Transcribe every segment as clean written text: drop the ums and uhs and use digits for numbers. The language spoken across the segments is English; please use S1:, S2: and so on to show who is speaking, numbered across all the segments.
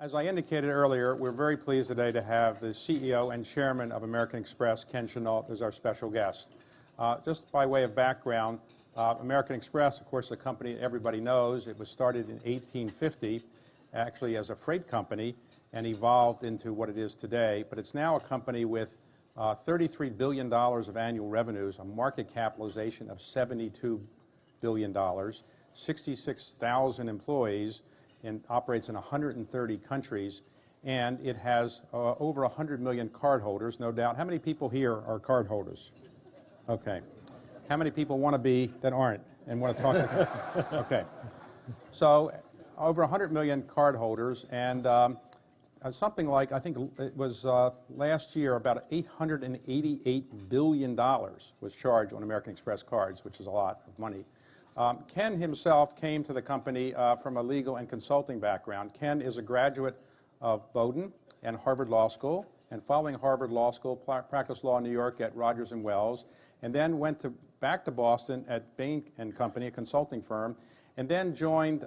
S1: As I indicated earlier, we're very pleased today to have the CEO and Chairman of American Express, Ken Chenault, as our special guest. Just by way of background, American Express, of course, the company everybody knows. It was started in 1850, actually as a freight company, and evolved into what it is today. But it's now a company with $33 billion of annual revenues, a market capitalization of $72 billion, 66,000 employees, and operates in 130 countries, and it has over 100 million cardholders, no doubt. How many people here are cardholders? Okay. How many people want to be that aren't and want to talk to them? Okay. So over 100 million cardholders, and something like, I think it was last year, about $888 billion was charged on American Express cards, which is a lot of money. Ken himself came to the company from a legal and consulting background. Ken is a graduate of Bowdoin and Harvard Law School, and following Harvard Law School, practiced law in New York at Rogers & Wells, and then went back to Boston at Bain & Company, a consulting firm, and then joined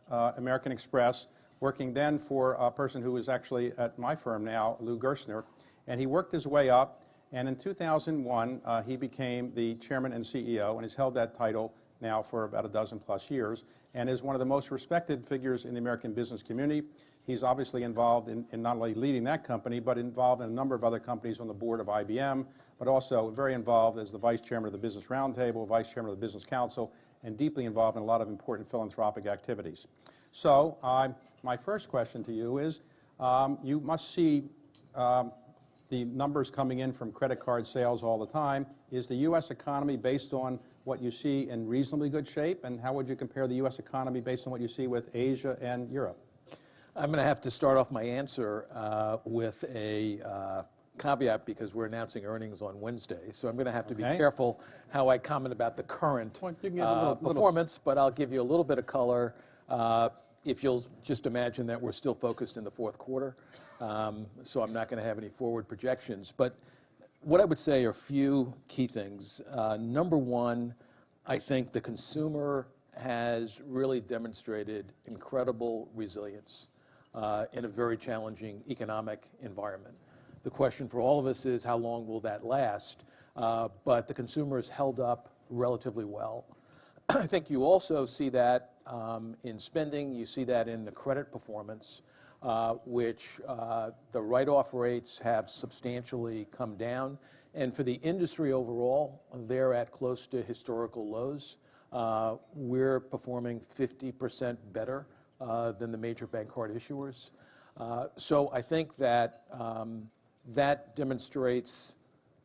S1: American Express, working then for a person who is actually at my firm now, Lou Gerstner, and he worked his way up, and in 2001, he became the chairman and CEO, and has held that title now for about a dozen plus years, and is one of the most respected figures in the American business community. He's obviously involved in not only leading that company, but involved in a number of other companies on the board of IBM, but also very involved as the vice chairman of the Business Roundtable, vice chairman of the Business Council, and deeply involved in a lot of important philanthropic activities. So my first question to you is, you must see the numbers coming in from credit card sales all the time. Is the U.S. economy, based on what you see, in reasonably good shape? And how would you compare the U.S. economy based on what you see with Asia and Europe?
S2: I'm going to have to start off my answer with a caveat, because we're announcing earnings on Wednesday. So I'm going to have to be careful how I comment about the current performance, but I'll give you a little bit of color if you'll just imagine that we're still focused in the fourth quarter. So I'm not going to have any forward projections. But what I would say are a few key things. Number one, I think the consumer has really demonstrated incredible resilience in a very challenging economic environment. The question for all of us is, how long will that last? But the consumer has held up relatively well. I think you also see that in spending. You see that in the credit performance, which the write-off rates have substantially come down. And for the industry overall, they're at close to historical lows. We're performing 50% better than the major bank card issuers. So I think that that demonstrates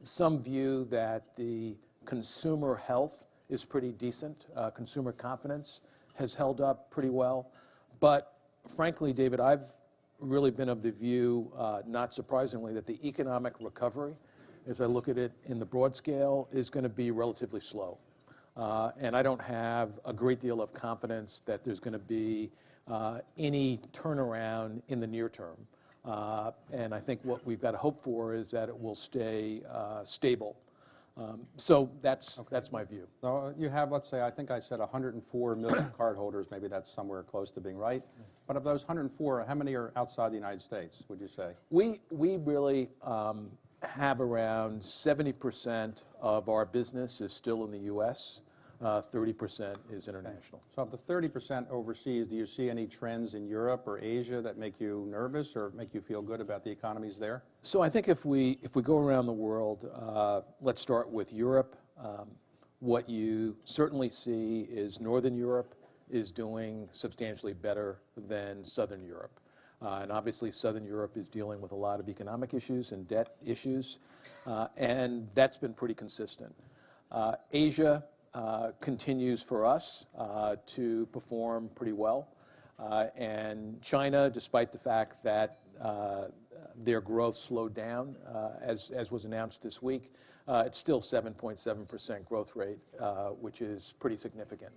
S2: some view that the consumer health is pretty decent. Consumer confidence has held up pretty well. But frankly, David, I've really been of the view, not surprisingly, that the economic recovery, as I look at it in the broad scale, is going to be relatively slow. And I don't have a great deal of confidence that there's going to be any turnaround in the near term. And I think what we've got to hope for is that it will stay stable. So that's my view.
S1: So you have, let's say, I think I said 104 million cardholders. Maybe that's somewhere close to being right. But of those 104, how many are outside the United States, would you say?
S2: We really have around 70% of our business is still in the U.S., 30% is international.
S1: So of the 30% overseas, do you see any trends in Europe or Asia that make you nervous or make you feel good about the economies there?
S2: So I think if we go around the world, let's start with Europe. What you certainly see is Northern Europe is doing substantially better than Southern Europe. And obviously Southern Europe is dealing with a lot of economic issues and debt issues, and that's been pretty consistent. Asia continues for us to perform pretty well. And China, despite the fact that their growth slowed down, as was announced this week, it's still 7.7% growth rate, which is pretty significant.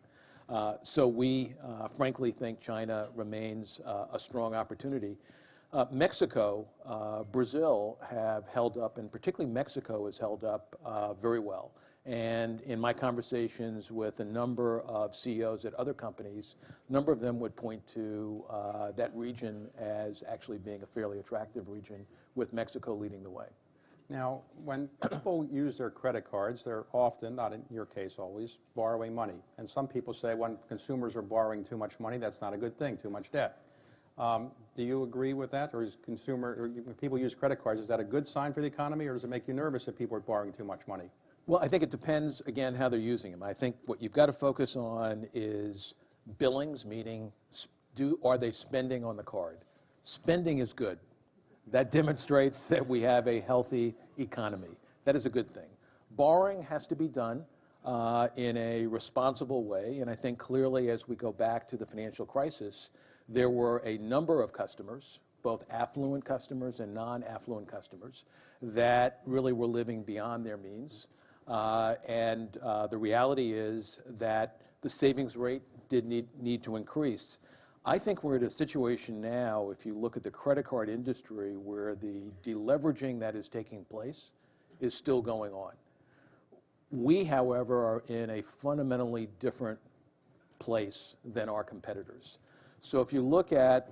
S2: So we frankly think China remains a strong opportunity. Mexico, Brazil have held up, and particularly Mexico has held up very well. And in my conversations with a number of CEOs at other companies, a number of them would point to that region as actually being a fairly attractive region, with Mexico leading the way.
S1: Now, when people use their credit cards, they're often, not in your case always, borrowing money. And some people say when consumers are borrowing too much money, that's not a good thing, too much debt. Do you agree with that? Or when people use credit cards, is that a good sign for the economy, or does it make you nervous if people are borrowing too much money?
S2: Well, I think it depends, again, how they're using them. I think what you've got to focus on is billings, meaning are they spending on the card? Spending is good. That demonstrates that we have a healthy economy. That is a good thing. Borrowing has to be done in a responsible way, and I think clearly as we go back to the financial crisis, there were a number of customers, both affluent customers and non-affluent customers, that really were living beyond their means. The reality is that the savings rate did need to increase. I think we're in a situation now, if you look at the credit card industry, where the deleveraging that is taking place is still going on. We, however, are in a fundamentally different place than our competitors. So if you look at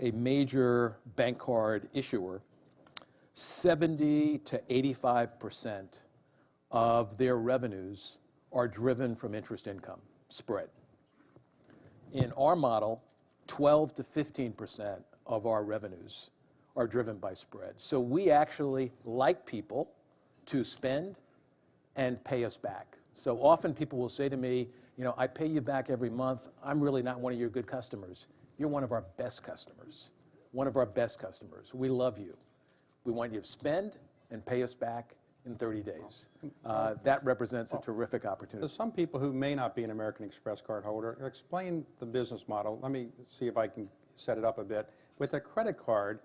S2: a major bank card issuer, 70 to 85% of their revenues are driven from interest income spread. In our model, 12 to 15% of our revenues are driven by spread. So we actually like people to spend and pay us back. So often people will say to me, I pay you back every month. I'm really not one of your good customers. You're one of our best customers. One of our best customers. We love you. We want you to spend and pay us back in 30 days. That represents a terrific opportunity.
S1: So some people who may not be an American Express card holder, explain the business model. Let me see if I can set it up a bit. With a credit card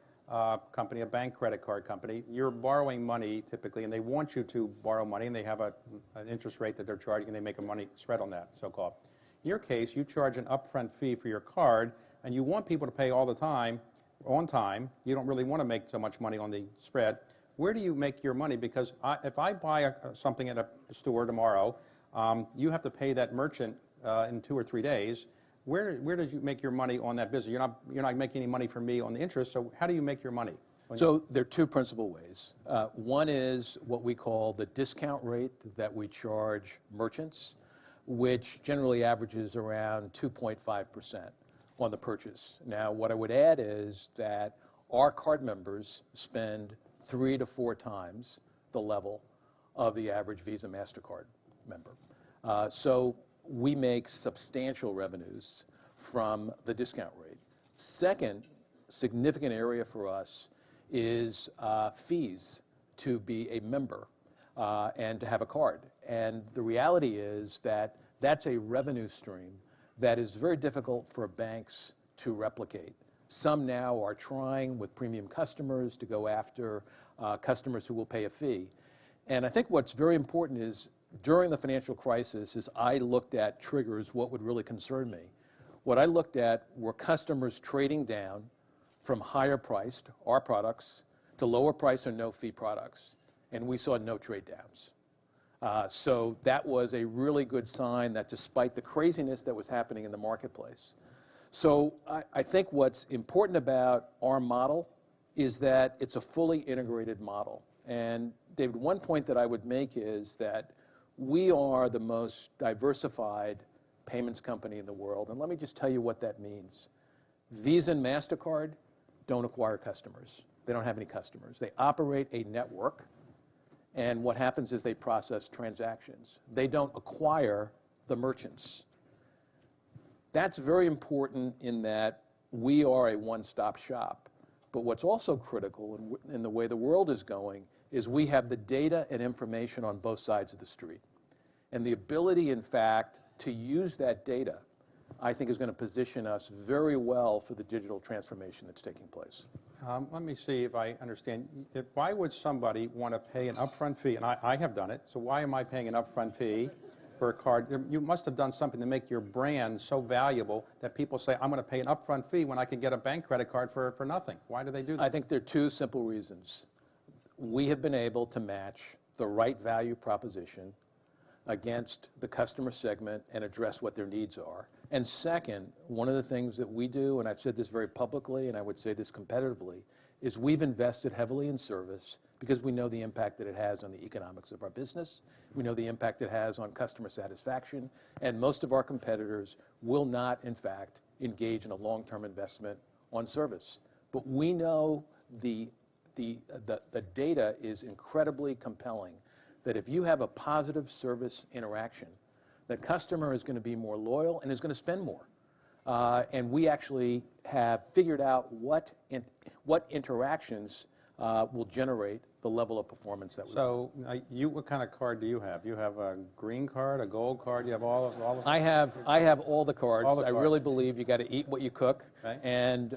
S1: company, a bank credit card company, you're borrowing money typically, and they want you to borrow money, and they have an interest rate that they're charging, and they make a money spread on that, so-called. In your case, you charge an upfront fee for your card, and you want people to pay all the time, on time. You don't really want to make so much money on the spread. Where do you make your money? Because if I buy something at a store tomorrow, you have to pay that merchant in 2 or 3 days. Where did you make your money on that business? You're not making any money for me on the interest, so how do you make your money?
S2: So there are two principal ways. One is what we call the discount rate that we charge merchants, which generally averages around 2.5% on the purchase. Now, what I would add is that our card members spend 3 to 4 times the level of the average Visa MasterCard member. So we make substantial revenues from the discount rate. Second significant area for us is fees to be a member and to have a card. And the reality is that that's a revenue stream that is very difficult for banks to replicate. Some now are trying with premium customers to go after customers who will pay a fee. And I think what's very important is during the financial crisis, as I looked at triggers, what would really concern me. What I looked at were customers trading down from higher priced, our products, to lower price or no fee products. And we saw no trade downs. So that was a really good sign that despite the craziness that was happening in the marketplace. So I think what's important about our model is that it's a fully integrated model. And David, one point that I would make is that we are the most diversified payments company in the world. And let me just tell you what that means. Visa and MasterCard don't acquire customers. They don't have any customers. They operate a network. And what happens is they process transactions. They don't acquire the merchants. That's very important in that we are a one-stop shop. But what's also critical in the way the world is going is we have the data and information on both sides of the street. And the ability, in fact, to use that data, I think is going to position us very well for the digital transformation that's taking place.
S1: Let me see if I understand. Why would somebody want to pay an upfront fee? And I have done it. So why am I paying an upfront fee for a card? You must have done something to make your brand so valuable that people say, I'm going to pay an upfront fee when I can get a bank credit card for nothing. Why do they do that?
S2: I think there are two simple reasons. We have been able to match the right value proposition against the customer segment and address what their needs are. And second, one of the things that we do, and I've said this very publicly, and I would say this competitively, is we've invested heavily in service because we know the impact that it has on the economics of our business. We know the impact it has on customer satisfaction. And most of our competitors will not, in fact, engage in a long-term investment on service. But we know the data is incredibly compelling that if you have a positive service interaction, the customer is going to be more loyal and is going to spend more. And we actually have figured out what interactions will generate the level of performance that we want.
S1: What kind of card do you have? You have a green card, a gold card? You have all of
S2: I have all the cards.
S1: All the cards.
S2: I really believe you got to eat what you cook,
S1: okay.
S2: And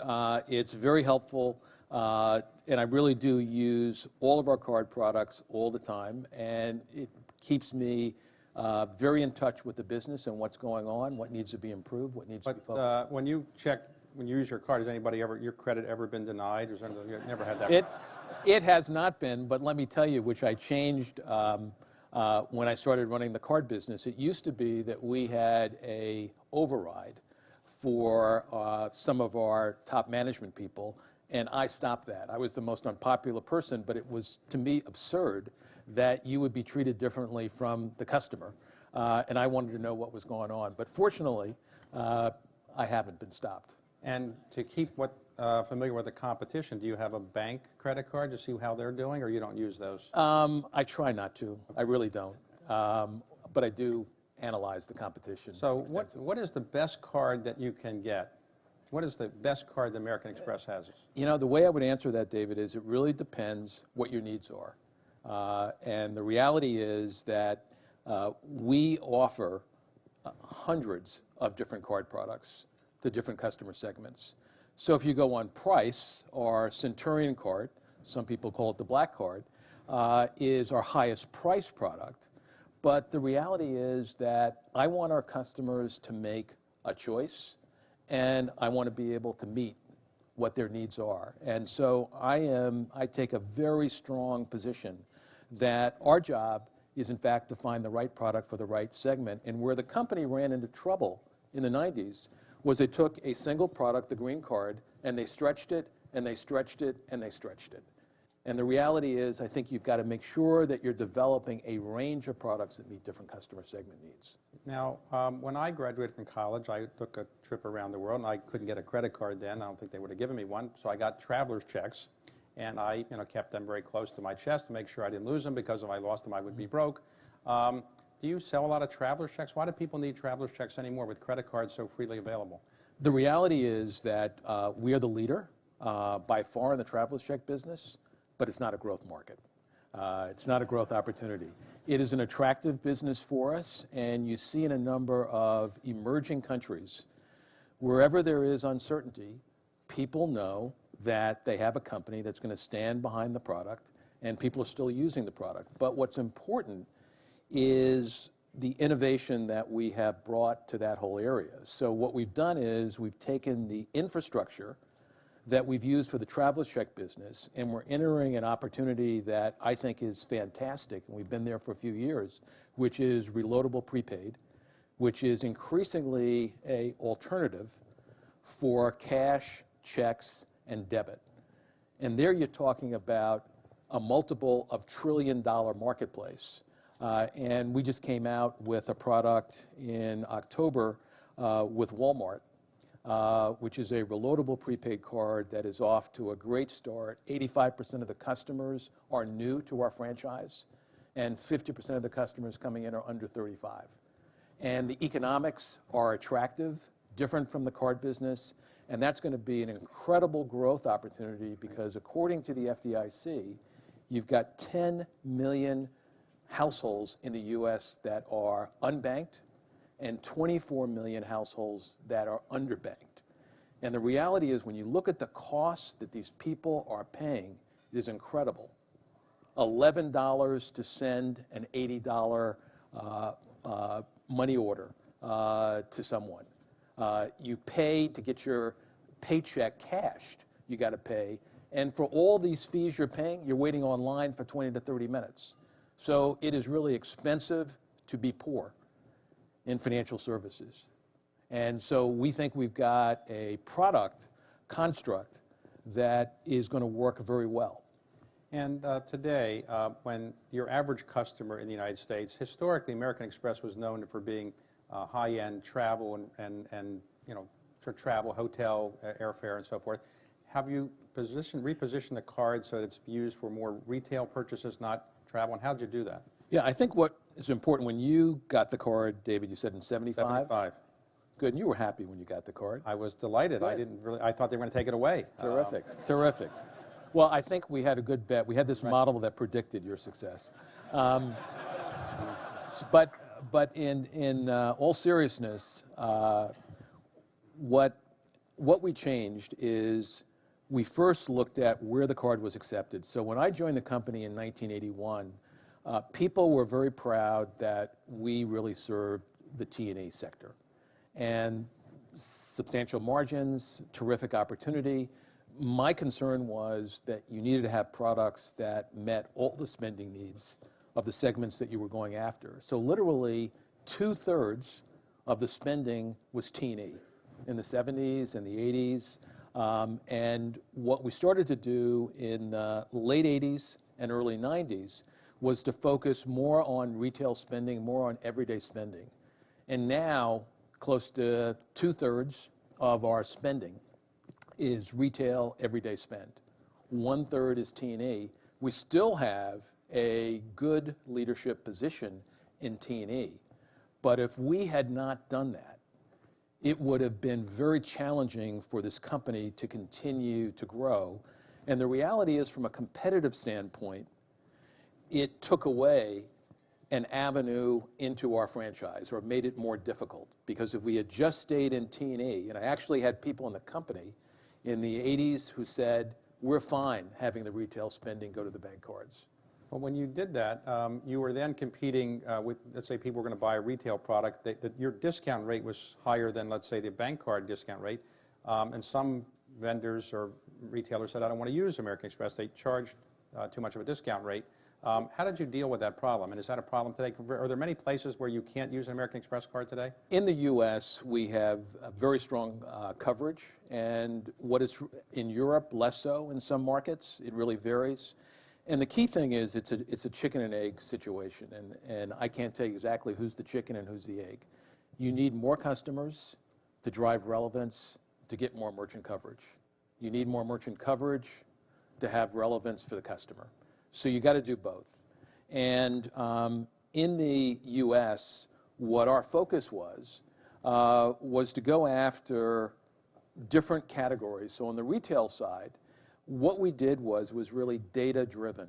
S2: it's very helpful. And I really do use all of our card products all the time, and it keeps me very in touch with the business and what's going on, what needs to be improved, what needs to be focused.
S1: When you use your card, has anybody your credit ever been denied? Or something? You've never had that?
S2: It has not been, but let me tell you, which I changed when I started running the card business. It used to be that we had a override for some of our top management people, and I stopped that. I was the most unpopular person, but it was, to me, absurd that you would be treated differently from the customer, and I wanted to know what was going on. But fortunately, I haven't been stopped.
S1: And to keep familiar with the competition, do you have a bank credit card to see how they're doing, or you don't use those?
S2: I try not to. I really don't. But I do analyze the competition.
S1: So what is the best card that you can get? What is the best card that American Express has?
S2: You know, the way I would answer that, David, is it really depends what your needs are. And the reality is that we offer hundreds of different card products to different customer segments. So if you go on price, our Centurion card, some people call it the black card, is our highest price product. But the reality is that I want our customers to make a choice, and I want to be able to meet what their needs are. And so I take a very strong position that our job is, in fact, to find the right product for the right segment. And where the company ran into trouble in the 90s was they took a single product, the green card, and they stretched it, and they stretched it, and they stretched it. And the reality is, I think you've got to make sure that you're developing a range of products that meet different customer segment needs.
S1: Now, when I graduated from college, I took a trip around the world, and I couldn't get a credit card then. I don't think they would have given me one. So I got traveler's checks, and I kept them very close to my chest to make sure I didn't lose them, because if I lost them, I would be broke. Do you sell a lot of traveler's checks? Why do people need traveler's checks anymore with credit cards so freely available?
S2: The reality is that we are the leader by far in the traveler's check business, but it's not a growth market. It's not a growth opportunity. It is an attractive business for us, and you see in a number of emerging countries, wherever there is uncertainty, people know that they have a company that's going to stand behind the product, and people are still using the product. But what's important is the innovation that we have brought to that whole area. So what we've done is we've taken the infrastructure that we've used for the traveler's check business, and we're entering an opportunity that I think is fantastic, and we've been there for a few years, which is reloadable prepaid, which is increasingly an alternative for cash, checks, and debit. And there you're talking about a multiple of trillion-dollar marketplace. And we just came out with a product in October with Walmart, which is a reloadable prepaid card that is off to a great start. 85% of the customers are new to our franchise, and 50% of the customers coming in are under 35. And the economics are attractive, different from the card business, and that's going to be an incredible growth opportunity because according to the FDIC, you've got 10 million households in the U.S. that are unbanked and 24 million households that are underbanked. And the reality is when you look at the costs that these people are paying, it is incredible. $11 to send an $80 money order to someone. You pay to get your paycheck cashed, you got to pay. And for all these fees you're paying, you're waiting online for 20 to 30 minutes. So it is really expensive to be poor in financial services. And so we think we've got a product construct that is going to work very well.
S1: And today, when your average customer in the United States, historically, American Express was known for being high-end travel and for travel, hotel, airfare, and so forth. Have you repositioned the card so that it's used for more retail purchases, not travel? And how did you do that?
S2: Yeah, I think what is important, when you got the card, David, you said in 75?
S1: 75.
S2: Good, and you were happy when you got the card.
S1: I was delighted.
S2: Good.
S1: I thought they were going to take it away.
S2: Terrific, terrific. Well, I think we had a good bet. We had this model that predicted your success. But in all seriousness, what we changed is we first looked at where the card was accepted. So when I joined the company in 1981, people were very proud that we really served the T&E sector. And substantial margins, terrific opportunity. My concern was that you needed to have products that met all the spending needs of the segments that you were going after. So literally 2/3 of the spending was T&E in the 70s and the 80s. And what we started to do in the late 80s and early 90s was to focus more on retail spending, more on everyday spending. And now, close to 2/3 of our spending is retail everyday spend. 1/3 is T&E. We still have a good leadership position in T&E. But if we had not done that, it would have been very challenging for this company to continue to grow. And the reality is, from a competitive standpoint, it took away an avenue into our franchise, or made it more difficult. Because if we had just stayed in T&E, and I actually had people in the company in the 80s who said, we're fine having the retail spending go to the bank cards.
S1: Well, when you did that, you were then competing with, let's say people were going to buy a retail product, that your discount rate was higher than, let's say, the bank card discount rate. And some vendors or retailers said, I don't want to use American Express. They charged too much of a discount rate. How did you deal with that problem? And is that a problem today? Are there many places where you can't use an American Express card today?
S2: In the U.S., we have a very strong coverage. And what is in Europe, less so in some markets. It really varies. And the key thing is it's a chicken and egg situation. And I can't tell you exactly who's the chicken and who's the egg. You need more customers to drive relevance to get more merchant coverage. You need more merchant coverage to have relevance for the customer. So you got to do both. And in the U.S., what our focus was to go after different categories. So on the retail side, what we did was really data-driven.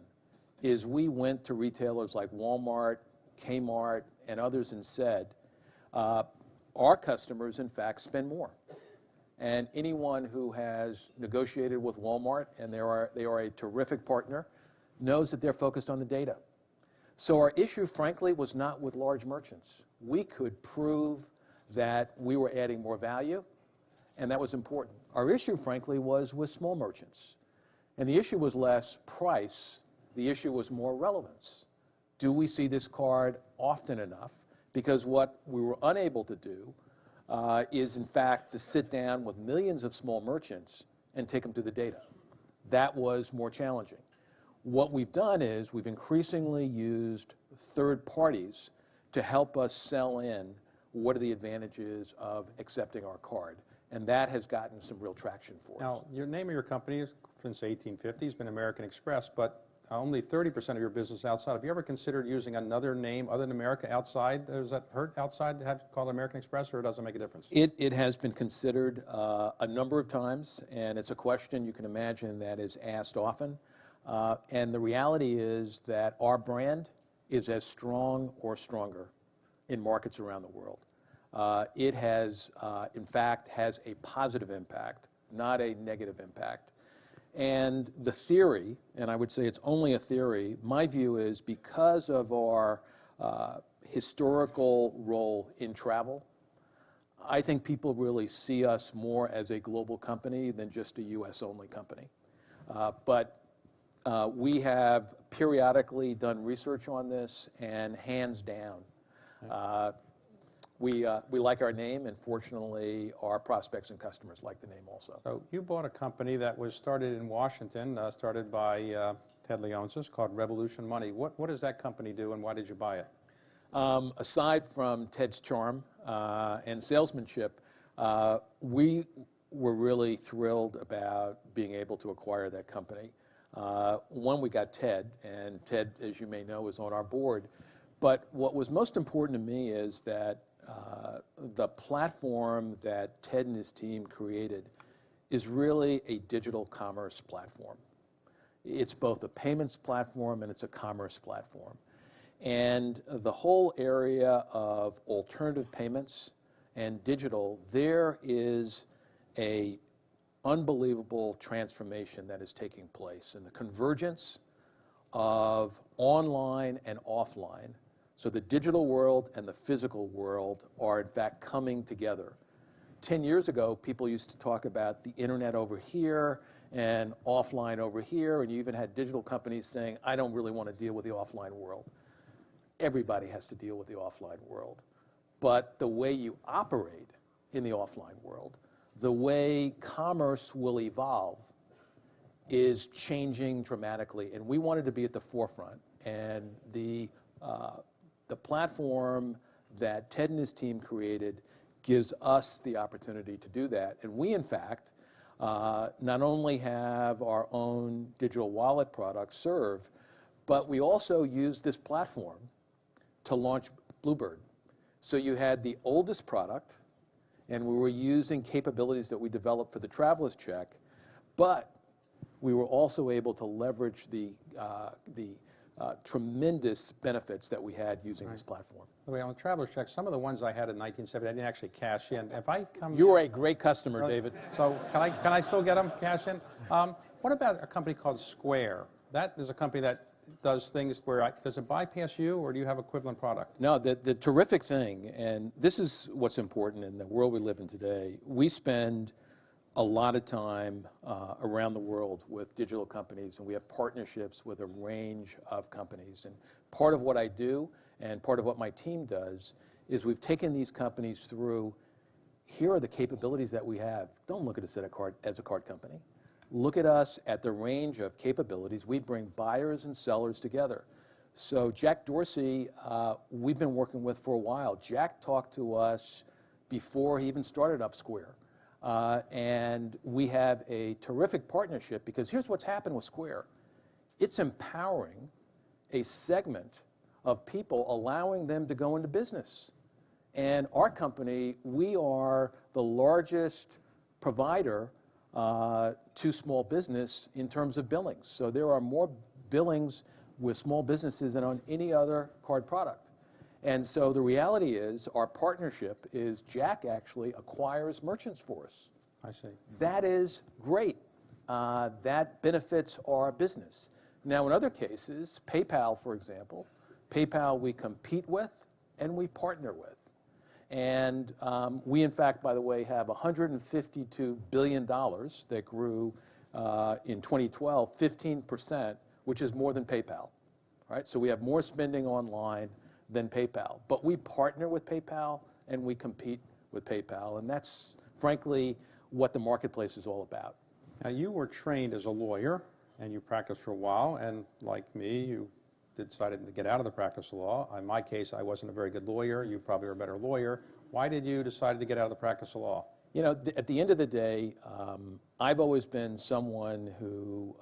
S2: Is we went to retailers like Walmart, Kmart, and others and said, our customers, in fact, spend more. And anyone who has negotiated with Walmart, and they are a terrific partner, knows that they're focused on the data. So our issue, frankly, was not with large merchants. We could prove that we were adding more value, and that was important. Our issue, frankly, was with small merchants. And the issue was less price. The issue was more relevance. Do we see this card often enough? Because what we were unable to do is, in fact, to sit down with millions of small merchants and take them through the data. That was more challenging. What we've done is we've increasingly used third parties to help us sell in what are the advantages of accepting our card. And that has gotten some real traction for us.
S1: Now, your name of your company, since 1850, has been American Express, but only 30% of your business outside. Have you ever considered using another name other than America outside? Does that hurt outside to have to call it American Express, or does it make a difference?
S2: It has been considered a number of times, and it's a question you can imagine that is asked often. And the reality is that our brand is as strong or stronger in markets around the world. It has, in fact, has a positive impact, not a negative impact. And the theory, and I would say it's only a theory, my view is because of our historical role in travel, I think people really see us more as a global company than just a U.S.-only company. But we have periodically done research on this, and hands down, We like our name, and fortunately, our prospects and customers like the name also.
S1: So you bought a company that was started in Washington, started by Ted Leonsis, called Revolution Money. What does that company do, and why did you buy it?
S2: Aside from Ted's charm and salesmanship, we were really thrilled about being able to acquire that company. One, we got Ted, and Ted, as you may know, is on our board. But what was most important to me is that the platform that Ted and his team created is really a digital commerce platform. It's both a payments platform and it's a commerce platform. And the whole area of alternative payments and digital, there is a unbelievable transformation that is taking place, and the convergence of online and offline. So the digital world and the physical world are in fact coming together. 10 years ago, people used to talk about the internet over here and offline over here, and you even had digital companies saying, I don't really want to deal with the offline world. Everybody has to deal with the offline world. But the way you operate in the offline world, the way commerce will evolve, is changing dramatically. And we wanted to be at the forefront. And the platform that Ted and his team created gives us the opportunity to do that. And we, in fact, not only have our own digital wallet product, Serve, but we also use this platform to launch Bluebird. So you had the oldest product, and we were using capabilities that we developed for the traveler's check, but we were also able to leverage the tremendous benefits that we had using this platform.
S1: By the way, on the traveler's check, some of the ones I had in 1970, I didn't actually cash in. If I come,
S2: you were a great customer, David.
S1: So can I still get them cash in? What about a company called Square? That is a company that does things where, does it bypass you, or do you have equivalent product?
S2: No, the terrific thing, and this is what's important in the world we live in today, we spend a lot of time around the world with digital companies, and we have partnerships with a range of companies. And part of what I do and part of what my team does is we've taken these companies through, here are the capabilities that we have. Don't look at us as a card company. Look at us at the range of capabilities. We bring buyers and sellers together. So Jack Dorsey, we've been working with for a while. Jack talked to us before he even started up Square. And we have a terrific partnership, because here's what's happened with Square. It's empowering a segment of people, allowing them to go into business. And our company, we are the largest provider to small business in terms of billings. So there are more billings with small businesses than on any other card product. And so the reality is our partnership is Jack actually acquires merchants for us.
S1: I see.
S2: That is great. That benefits our business. Now, in other cases, PayPal, for example, PayPal we compete with and we partner with. And we, in fact, by the way, have $152 billion that grew in 2012, 15%, which is more than PayPal. Right? So we have more spending online than PayPal. But we partner with PayPal and we compete with PayPal. And that's, frankly, what the marketplace is all about.
S1: Now, you were trained as a lawyer, and you practiced for a while, and like me, you decided to get out of the practice of law. In my case, I wasn't a very good lawyer. You probably are a better lawyer. Why did you decide to get out of the practice of law?
S2: You know, at the end of the day, I've always been someone who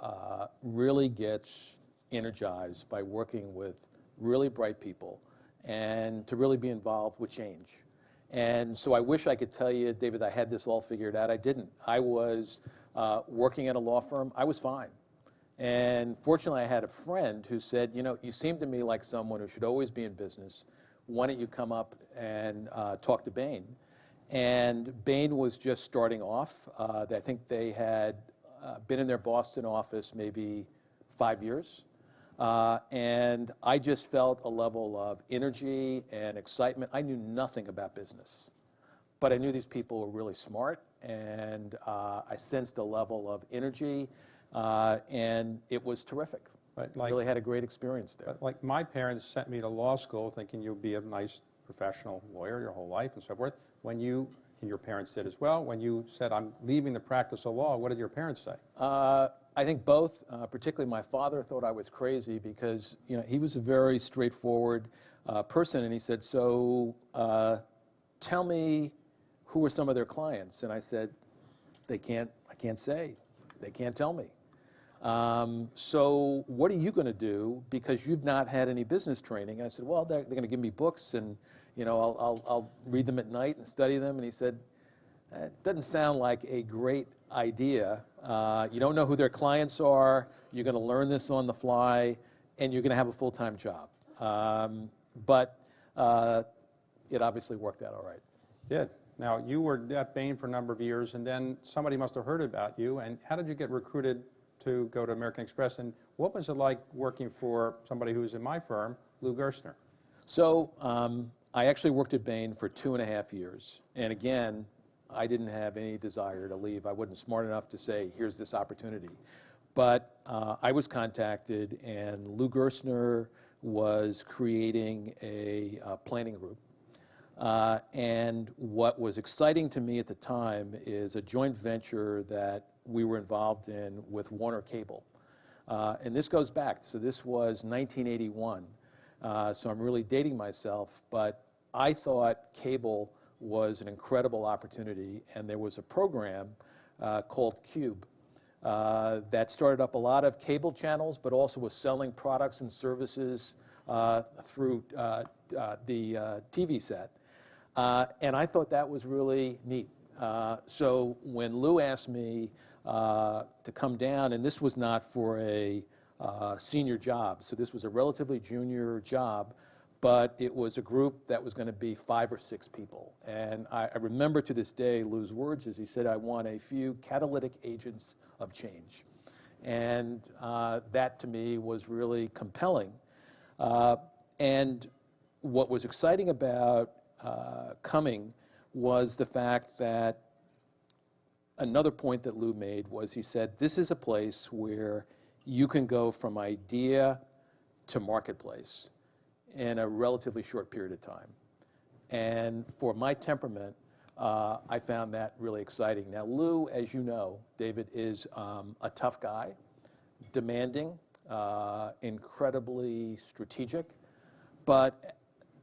S2: really gets energized by working with really bright people and to really be involved with change. And so I wish I could tell you, David, I had this all figured out. I didn't. I was working at a law firm. I was fine. And fortunately, I had a friend who said, you know, you seem to me like someone who should always be in business. Why don't you come up and talk to Bain? And Bain was just starting off. I think they had been in their Boston office maybe 5 years. And I just felt a level of energy and excitement. I knew nothing about business, but I knew these people were really smart, and I sensed a level of energy, and it was terrific.
S1: But like,
S2: really had a great experience there.
S1: But like my parents sent me to law school thinking you'd be a nice professional lawyer your whole life and so forth. When you, and your parents did as well, when you said, I'm leaving the practice of law, what did your parents say?
S2: I think both, particularly my father thought I was crazy because, you know, he was a very straightforward person, and he said, so tell me who were some of their clients? And I said, I can't say. They can't tell me. So what are you going to do because you've not had any business training? And I said, well, they're going to give me books, and you know, I'll read them at night and study them. And he said, it doesn't sound like a great idea. You don't know who their clients are. You're going to learn this on the fly, and you're going to have a full-time job. But it obviously worked out all right.
S1: It did. Now, you were at Bain for a number of years, and then somebody must have heard about you. And how did you get recruited to go to American Express? And what was it like working for somebody who was in my firm, Lou Gerstner?
S2: So I actually worked at Bain for 2.5 years. And again, I didn't have any desire to leave. I wasn't smart enough to say, here's this opportunity. But I was contacted, and Lou Gerstner was creating a planning group. And what was exciting to me at the time is a joint venture that we were involved in with Warner Cable. And this goes back, so this was 1981. So I'm really dating myself, but I thought cable was an incredible opportunity, and there was a program called Cube that started up a lot of cable channels, but also was selling products and services through the TV set. And I thought that was really neat. So when Lou asked me to come down, and this was not for a senior job, so this was a relatively junior job, but it was a group that was going to be 5 or 6 people. And I remember to this day Lou's words is he said, I want a few catalytic agents of change. And that to me was really compelling. And what was exciting about coming was the fact that another point that Lou made was he said, this is a place where you can go from idea to marketplace in a relatively short period of time. And for my temperament, I found that really exciting. Now, Lou, as you know, David, is a tough guy, demanding, incredibly strategic, but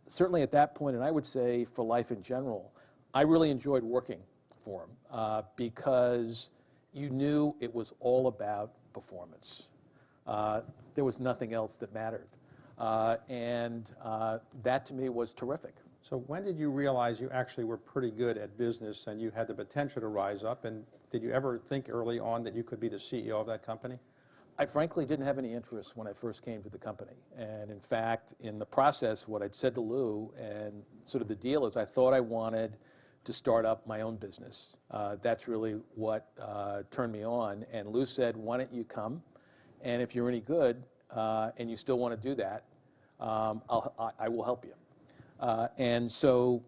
S2: certainly at that point, and I would say for life in general, I really enjoyed working for him because you knew it was all about performance. There was nothing else that mattered. And that to me was terrific.
S1: So when did you realize you actually were pretty good at business and you had the potential to rise up? And did you ever think early on that you could be the CEO of that company?
S2: I frankly didn't have any interest when I first came to the company. And in fact, in the process, what I'd said to Lou, and sort of the deal is I thought I wanted to start up my own business. That's really what turned me on. And Lou said, why don't you come? And if you're any good and you still want to do that, I will help you. And so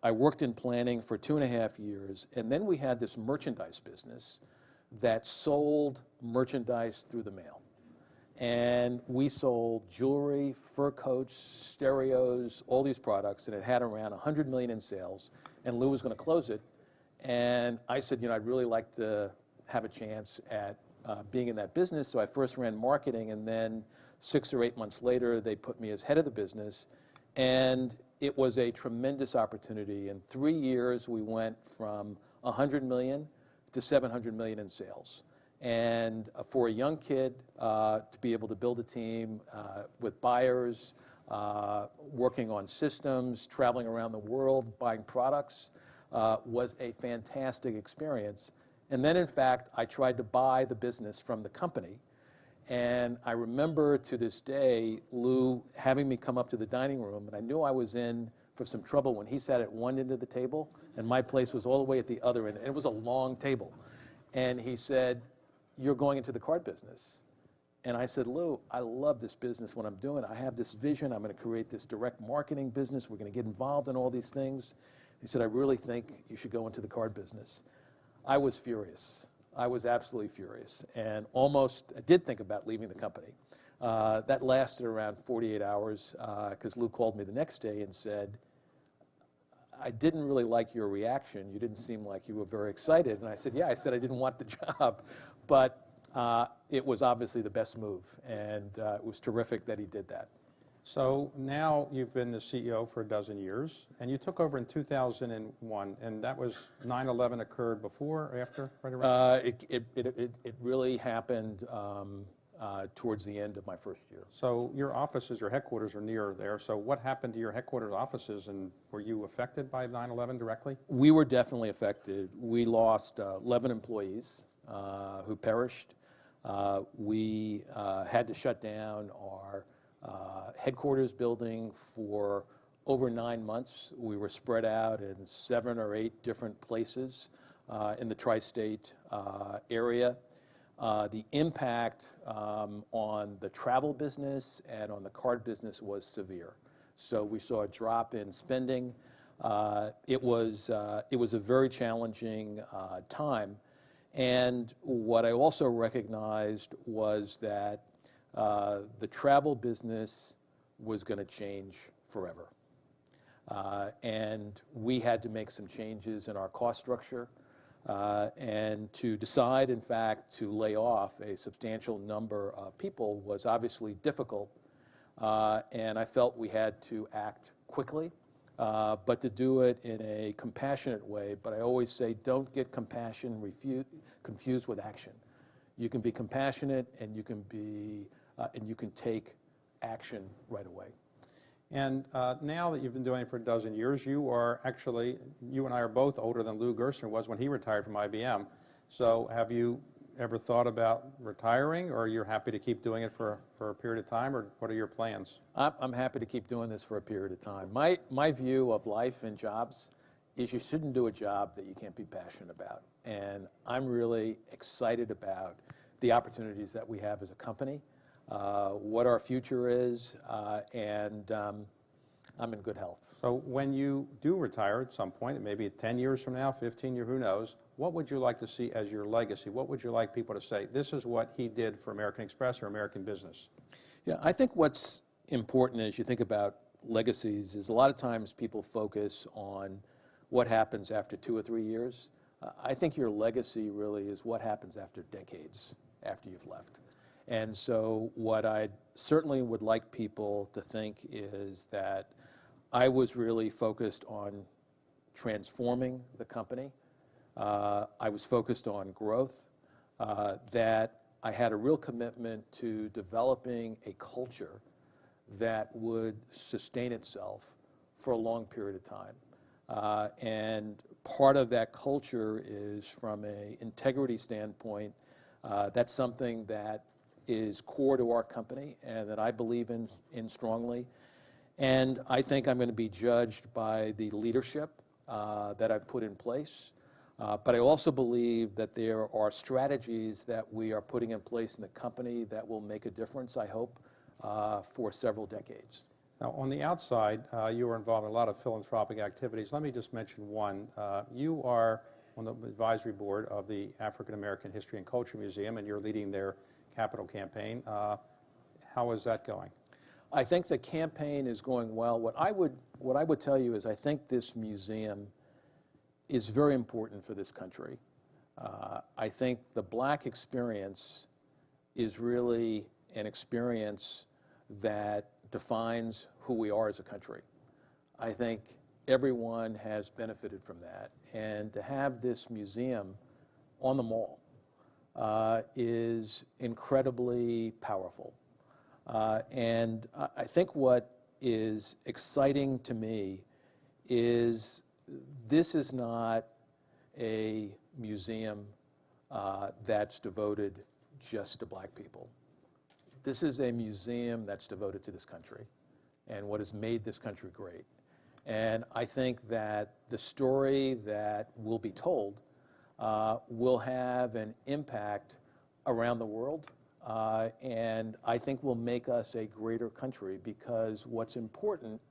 S2: I worked in planning for 2.5 years. And then we had this merchandise business that sold merchandise through the mail. And we sold jewelry, fur coats, stereos, all these products, and it had around $100 million in sales. And Lou was going to close it. And I said, you know, I'd really like to have a chance at being in that business. So I first ran marketing, and then 6 or 8 months later, they put me as head of the business. And it was a tremendous opportunity. In 3 years, we went from $100 million to $700 million in sales. And for a young kid to be able to build a team with buyers, working on systems, traveling around the world, buying products, was a fantastic experience. And then, in fact, I tried to buy the business from the company. And I remember to this day, Lou having me come up to the dining room, and I knew I was in for some trouble when he sat at one end of the table, and my place was all the way at the other end. And it was a long table. And he said, you're going into the card business. And I said, Lou, I love this business, what I'm doing. I have this vision. I'm going to create this direct marketing business. We're going to get involved in all these things. He said, I really think you should go into the card business. I was furious. I was absolutely furious. And almost, I did think about leaving the company. That lasted around 48 hours because Lou called me the next day and said, I didn't really like your reaction. You didn't seem like you were very excited. And I said, yeah, I said I didn't want the job. But it was obviously the best move, and it was terrific that he did that.
S1: So now you've been the CEO for a dozen years, and you took over in 2001, and that was 9/11 occurred before or after? Right around?
S2: It really happened towards the end of my first year.
S1: So your offices, your headquarters are near there. So what happened to your headquarters offices, and were you affected by 9/11 directly?
S2: We were definitely affected. We lost 11 employees who perished. We had to shut down our headquarters building for over 9 months. We were spread out in 7 or 8 different places in the tri-state area. The impact on the travel business and on the card business was severe. So we saw a drop in spending. It was a very challenging time. And what I also recognized was that the travel business was going to change forever. And we had to make some changes in our cost structure and to decide, in fact, to lay off a substantial number of people was obviously difficult. And I felt we had to act quickly, but to do it in a compassionate way. But I always say, don't get compassion confused with action. You can be compassionate, and you can take action right away.
S1: And now that you've been doing it for a dozen years, you and I are both older than Lou Gerstner was when he retired from IBM. So have you ever thought about retiring, or you're happy to keep doing it for a period of time, or what are your plans?
S2: I'm happy to keep doing this for a period of time. My view of life and jobs is you shouldn't do a job that you can't be passionate about. And I'm really excited about the opportunities that we have as a company, what our future is, and I'm in good health.
S1: So when you do retire at some point, maybe 10 years from now, 15 years, who knows, what would you like to see as your legacy? What would you like people to say, this is what he did for American Express or American business?
S2: Yeah, I think what's important as you think about legacies is a lot of times people focus on what happens after 2 or 3 years. I think your legacy really is what happens after decades, after you've left. And so what I certainly would like people to think is that I was really focused on transforming the company. I was focused on growth, that I had a real commitment to developing a culture that would sustain itself for a long period of time. And part of that culture is from an integrity standpoint. That's something that is core to our company and that I believe in strongly. And I think I'm going to be judged by the leadership that I've put in place. But I also believe that there are strategies that we are putting in place in the company that will make a difference, I hope, for several decades.
S1: Now, on the outside, you were involved in a lot of philanthropic activities. Let me just mention one. You are on the advisory board of the African American History and Culture Museum, and you're leading their capital campaign. How is that going?
S2: I think the campaign is going well. What I would tell you is I think this museum is very important for this country. I think the Black experience is really an experience that defines who we are as a country. I think everyone has benefited from that. And to have this museum on the mall is incredibly powerful. And I think what is exciting to me is this is not a museum that's devoted just to Black people. This is a museum that's devoted to this country and what has made this country great. And I think that the story that will be told will have an impact around the world, and I think will make us a greater country, because what's important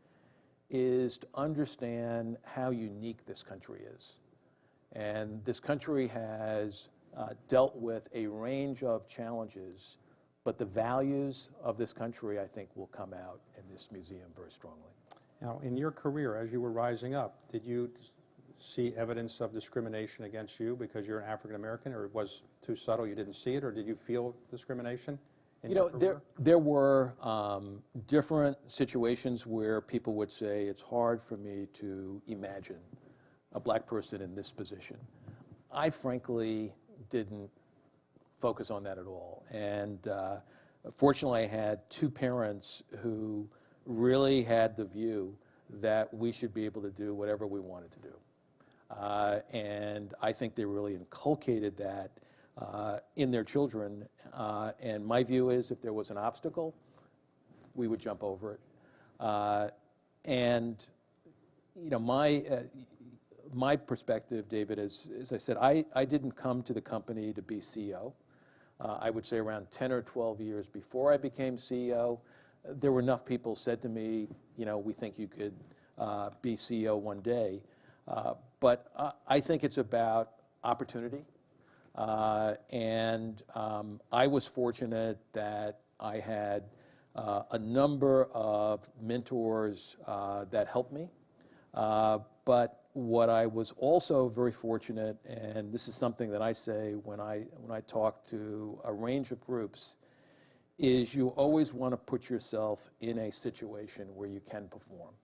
S2: is to understand how unique this country is. And this country has dealt with a range of challenges, but the values of this country, I think, will come out in this museum very strongly.
S1: Now, in your career, as you were rising up, did you see evidence of discrimination against you because you're an African American, or it was too subtle, you didn't see it, or did you feel discrimination in your career?
S2: There were different situations where people would say, it's hard for me to imagine a black person in this position. I frankly didn't focus on that at all. And fortunately, I had two parents who really had the view that we should be able to do whatever we wanted to do. And I think they really inculcated that in their children. And my view is if there was an obstacle, we would jump over it. And you know, my perspective, David, is, as I said, I didn't come to the company to be CEO. I would say around 10 or 12 years before I became CEO, there were enough people said to me, you know, we think you could be CEO one day. But I think it's about opportunity. And I was fortunate that I had a number of mentors that helped me. But what I was also very fortunate, and this is something that I say when I talk to a range of groups, is you always want to put yourself in a situation where you can perform.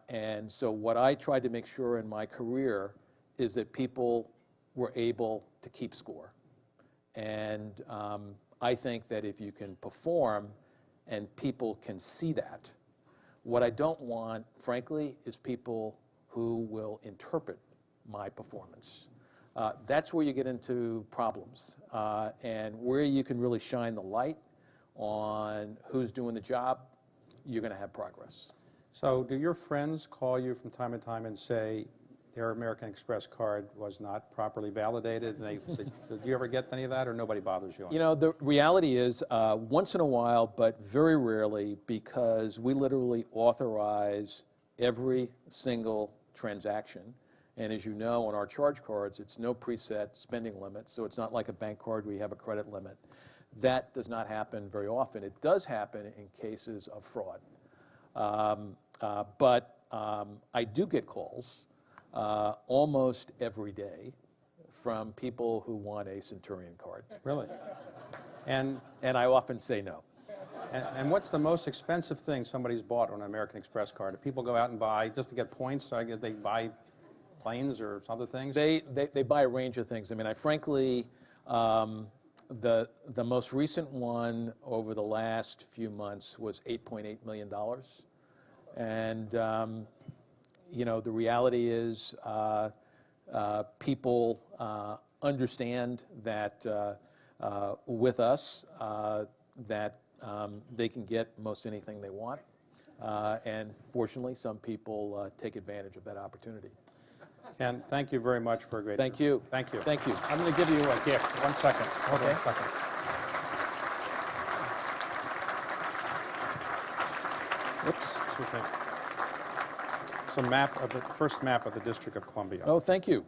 S2: And so what I tried to make sure in my career is that people were able to keep score. And I think that if you can perform and people can see that, what I don't want, frankly, is people who will interpret my performance. That's where you get into problems, and where you can really shine the light on who's doing the job, you're going to have progress.
S1: So do your friends call you from time to time and say their American Express card was not properly validated? And did you ever get any of that, or nobody bothers you on
S2: You know, the reality is once in a while, but very rarely, because we literally authorize every single transaction. And as you know, on our charge cards, it's no preset spending limit, so it's not like a bank card where you have a credit limit. That does not happen very often. It does happen in cases of fraud. But I do get calls almost every day from people who want a Centurion card.
S1: Really? And
S2: I often say no.
S1: And what's the most expensive thing somebody's bought on an American Express card? Do people go out and buy, just to get points, they buy planes or other things?
S2: They buy a range of things. I mean, frankly, the most recent one over the last few months was $8.8 million. And, you know, the reality is people understand that with us that they can get most anything they want. And fortunately, some people take advantage of that opportunity.
S1: Ken, thank you very much for a great
S2: Thank you.
S1: Thank you.
S2: Thank you.
S1: I'm going to give you a gift. 1 second.
S2: Okay.
S1: 1 second.
S2: Oops.
S1: It's a map of the first map of the District of Columbia.
S2: Oh, thank you.